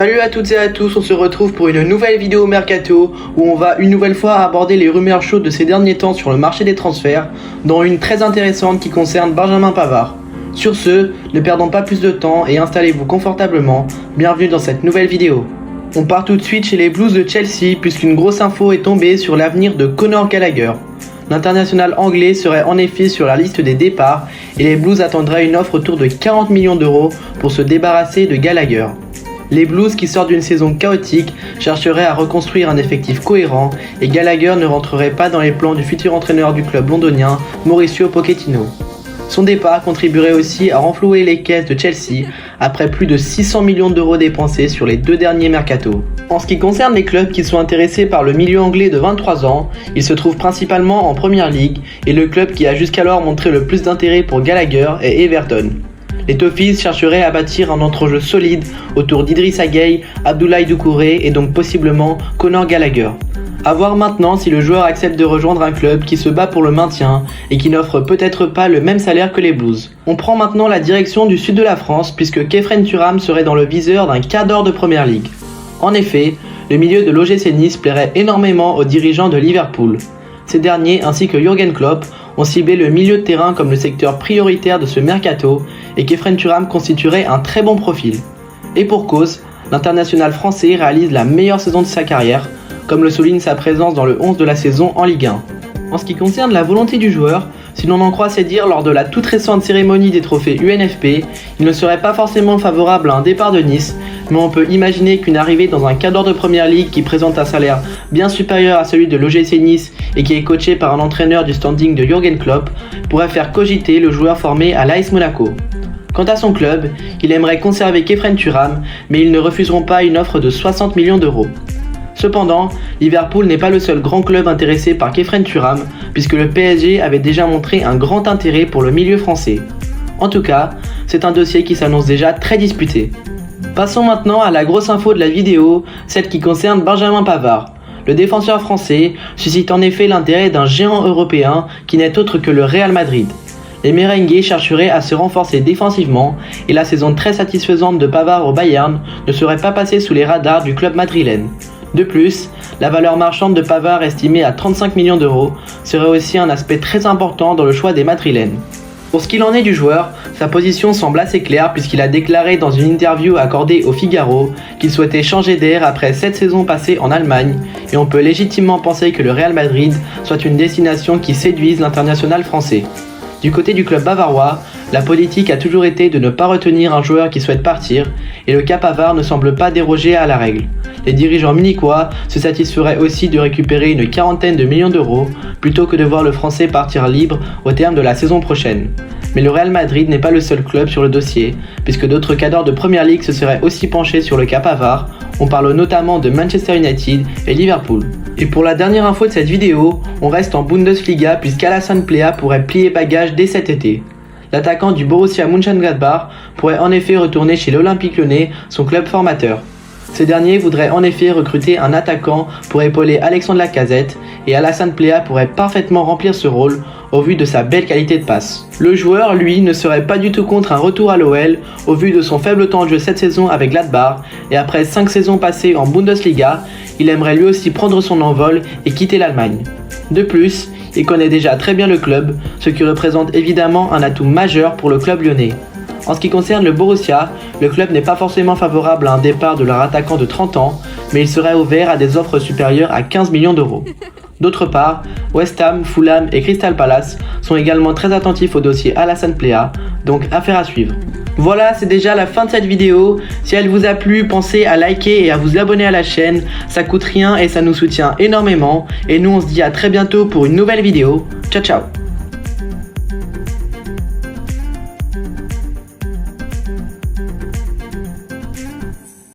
Salut à toutes et à tous, on se retrouve pour une nouvelle vidéo Mercato où on va une nouvelle fois aborder les rumeurs chaudes de ces derniers temps sur le marché des transferts, dont une très intéressante qui concerne Benjamin Pavard. Sur ce, ne perdons pas plus de temps et installez-vous confortablement, bienvenue dans cette nouvelle vidéo. On part tout de suite chez les Blues de Chelsea puisqu'une grosse info est tombée sur l'avenir de Conor Gallagher. L'international anglais serait en effet sur la liste des départs et les Blues attendraient une offre autour de 40 millions d'euros pour se débarrasser de Gallagher. Les Blues, qui sortent d'une saison chaotique, chercheraient à reconstruire un effectif cohérent et Gallagher ne rentrerait pas dans les plans du futur entraîneur du club londonien, Mauricio Pochettino. Son départ contribuerait aussi à renflouer les caisses de Chelsea après plus de 600 millions d'euros dépensés sur les deux derniers mercatos. En ce qui concerne les clubs qui sont intéressés par le milieu anglais de 23 ans, il se trouve principalement en Premier League et le club qui a jusqu'alors montré le plus d'intérêt pour Gallagher est Everton. Les Toffees chercheraient à bâtir un entrejeu solide autour d'Idrissa Gueye, Abdoulaye Doucouré et donc possiblement Conor Gallagher. A voir maintenant si le joueur accepte de rejoindre un club qui se bat pour le maintien et qui n'offre peut-être pas le même salaire que les Blues. On prend maintenant la direction du sud de la France puisque Khéphren Thuram serait dans le viseur d'un quart d'heure de Premier League. En effet, le milieu de l'OGC Nice plairait énormément aux dirigeants de Liverpool. Ces derniers ainsi que Jürgen Klopp ont ciblé le milieu de terrain comme le secteur prioritaire de ce mercato et Khéphren Thuram constituerait un très bon profil. Et pour cause, l'international français réalise la meilleure saison de sa carrière, comme le souligne sa présence dans le 11 de la saison en Ligue 1. En ce qui concerne la volonté du joueur, si l'on en croit ses dires lors de la toute récente cérémonie des trophées UNFP, il ne serait pas forcément favorable à un départ de Nice, mais on peut imaginer qu'une arrivée dans un cadre de Première Ligue qui présente un salaire bien supérieur à celui de l'OGC Nice et qui est coaché par un entraîneur du standing de Jürgen Klopp pourrait faire cogiter le joueur formé à l'AS Monaco. Quant à son club, il aimerait conserver Khéphren Thuram, mais ils ne refuseront pas une offre de 60 millions d'euros. Cependant, Liverpool n'est pas le seul grand club intéressé par Khéphren Thuram, puisque le PSG avait déjà montré un grand intérêt pour le milieu français. En tout cas, c'est un dossier qui s'annonce déjà très disputé. Passons maintenant à la grosse info de la vidéo, celle qui concerne Benjamin Pavard. Le défenseur français suscite en effet l'intérêt d'un géant européen qui n'est autre que le Real Madrid. Les merengues chercheraient à se renforcer défensivement et la saison très satisfaisante de Pavard au Bayern ne serait pas passée sous les radars du club madrilène. De plus, la valeur marchande de Pavard estimée à 35 millions d'euros serait aussi un aspect très important dans le choix des madrilènes. Pour ce qu'il en est du joueur, sa position semble assez claire puisqu'il a déclaré dans une interview accordée au Figaro qu'il souhaitait changer d'air après 7 saisons passées en Allemagne et on peut légitimement penser que le Real Madrid soit une destination qui séduise l'international français. Du côté du club bavarois, la politique a toujours été de ne pas retenir un joueur qui souhaite partir et le cas Pavard ne semble pas déroger à la règle. Les dirigeants munichois se satisferaient aussi de récupérer une quarantaine de millions d'euros plutôt que de voir le français partir libre au terme de la saison prochaine. Mais le Real Madrid n'est pas le seul club sur le dossier, puisque d'autres cadres de Premier League se seraient aussi penchés sur le cas Pavard. On parle notamment de Manchester United et Liverpool. Et pour la dernière info de cette vidéo, on reste en Bundesliga puisqu'Alassane Plea pourrait plier bagage dès cet été. L'attaquant du Borussia Mönchengladbach pourrait en effet retourner chez l'Olympique Lyonnais, son club formateur. Ces derniers voudraient en effet recruter un attaquant pour épauler Alexandre Lacazette et Alassane Plea pourrait parfaitement remplir ce rôle au vu de sa belle qualité de passe. Le joueur, lui, ne serait pas du tout contre un retour à l'OL au vu de son faible temps de jeu cette saison avec Gladbach et après 5 saisons passées en Bundesliga, il aimerait lui aussi prendre son envol et quitter l'Allemagne. De plus, il connaît déjà très bien le club, ce qui représente évidemment un atout majeur pour le club lyonnais. En ce qui concerne le Borussia, le club n'est pas forcément favorable à un départ de leur attaquant de 30 ans, mais il serait ouvert à des offres supérieures à 15 millions d'euros. D'autre part, West Ham, Fulham et Crystal Palace sont également très attentifs au dossier Alassane Plea, donc affaire à suivre. Voilà, c'est déjà la fin de cette vidéo. Si elle vous a plu, pensez à liker et à vous abonner à la chaîne, ça coûte rien et ça nous soutient énormément. Et nous on se dit à très bientôt pour une nouvelle vidéo. Ciao ciao.